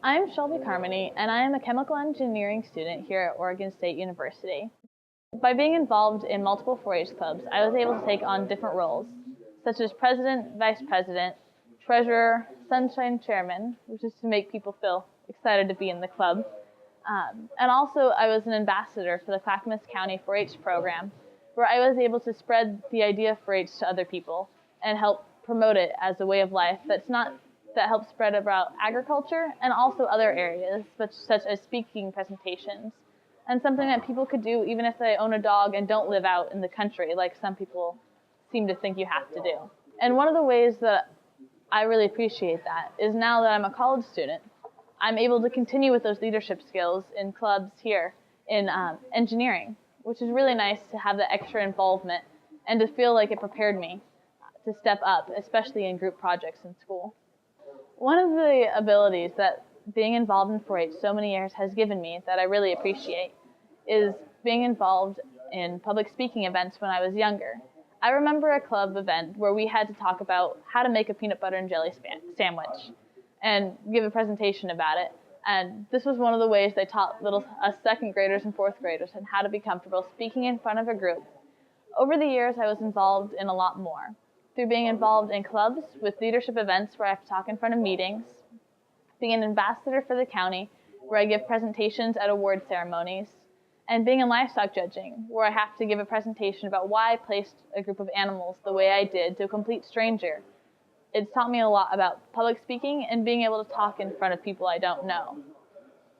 I'm Shelby Carmody, and I am a chemical engineering student here at Oregon State University. By being involved in multiple 4-H clubs, I was able to take on different roles, such as president, vice president, treasurer, sunshine chairman, which is to make people feel excited to be in the club. And also, I was an ambassador for the Clackamas County 4-H program, where I was able to spread the idea of 4-H to other people and help promote it as a way of life that helps spread about agriculture and also other areas, such as speaking presentations, and something that people could do even if they own a dog and don't live out in the country, like some people seem to think you have to do. And one of the ways that I really appreciate that is now that I'm a college student, I'm able to continue with those leadership skills in clubs here in engineering, which is really nice to have the extra involvement and to feel like it prepared me to step up, especially in group projects in school. One of the abilities that being involved in 4-H so many years has given me that I really appreciate is being involved in public speaking events when I was younger. I remember a club event where we had to talk about how to make a peanut butter and jelly sandwich and give a presentation about it. And this was one of the ways they taught us second graders and fourth graders on how to be comfortable speaking in front of a group. Over the years, I was involved in a lot more, through being involved in clubs with leadership events where I have to talk in front of meetings, being an ambassador for the county where I give presentations at award ceremonies, and being in livestock judging where I have to give a presentation about why I placed a group of animals the way I did to a complete stranger. It's taught me a lot about public speaking and being able to talk in front of people I don't know,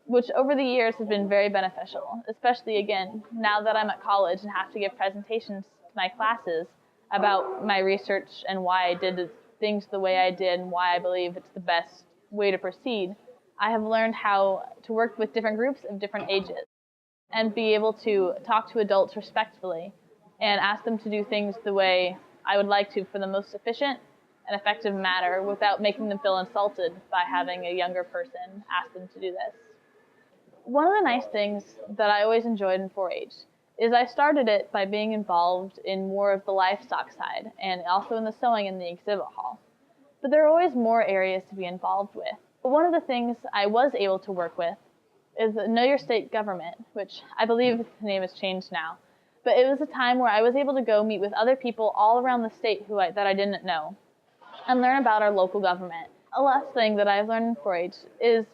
which over the years has been very beneficial, especially again, now that I'm at college and have to give presentations to my classes about my research and why I did things the way I did and why I believe it's the best way to proceed. I have learned how to work with different groups of different ages and be able to talk to adults respectfully and ask them to do things the way I would like to for the most efficient and effective manner without making them feel insulted by having a younger person ask them to do this. One of the nice things that I always enjoyed in 4-H is I started it by being involved in more of the livestock side and also in the sewing in the exhibit hall. But there are always more areas to be involved with. But one of the things I was able to work with is Know Your State Government, which I believe the name has changed now. But it was a time where I was able to go meet with other people all around the state that I didn't know and learn about our local government. A last thing that I've learned in 4-H is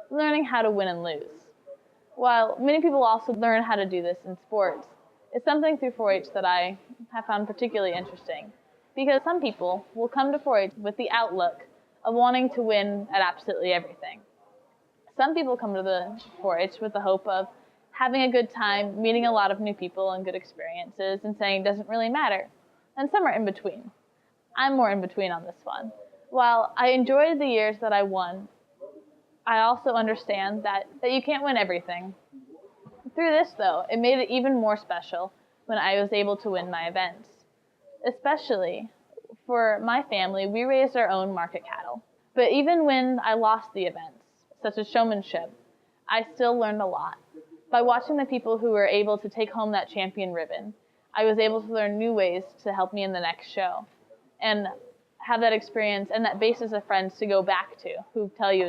learning how to win and lose. While many people also learn how to do this in sports, it's something through 4-H that I have found particularly interesting, because some people will come to 4-H with the outlook of wanting to win at absolutely everything. Some people come to the 4-H with the hope of having a good time, meeting a lot of new people and good experiences, and saying it doesn't really matter. And some are in between. I'm more in between on this one. While I enjoyed the years that I won, I also understand that you can't win everything. Through this, though, it made it even more special when I was able to win my events. Especially for my family, we raised our own market cattle. But even when I lost the events, such as showmanship, I still learned a lot. By watching the people who were able to take home that champion ribbon, I was able to learn new ways to help me in the next show, and have that experience and that basis of friends to go back to who tell you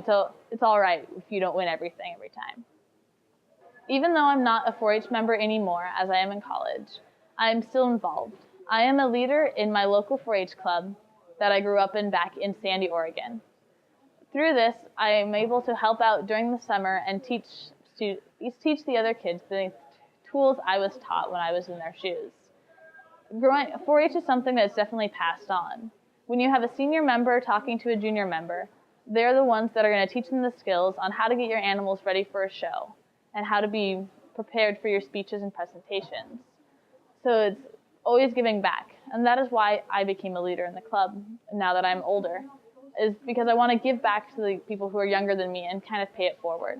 it's all right if you don't win everything every time. Even though I'm not a 4-H member anymore, as I am in college, I am still involved. I am a leader in my local 4-H club that I grew up in back in Sandy, Oregon. Through this, I am able to help out during the summer and teach the other kids the tools I was taught when I was in their shoes. 4-H is something that's definitely passed on. When you have a senior member talking to a junior member, they're the ones that are going to teach them the skills on how to get your animals ready for a show and how to be prepared for your speeches and presentations. So it's always giving back. And that is why I became a leader in the club now that I'm older, is because I want to give back to the people who are younger than me and kind of pay it forward.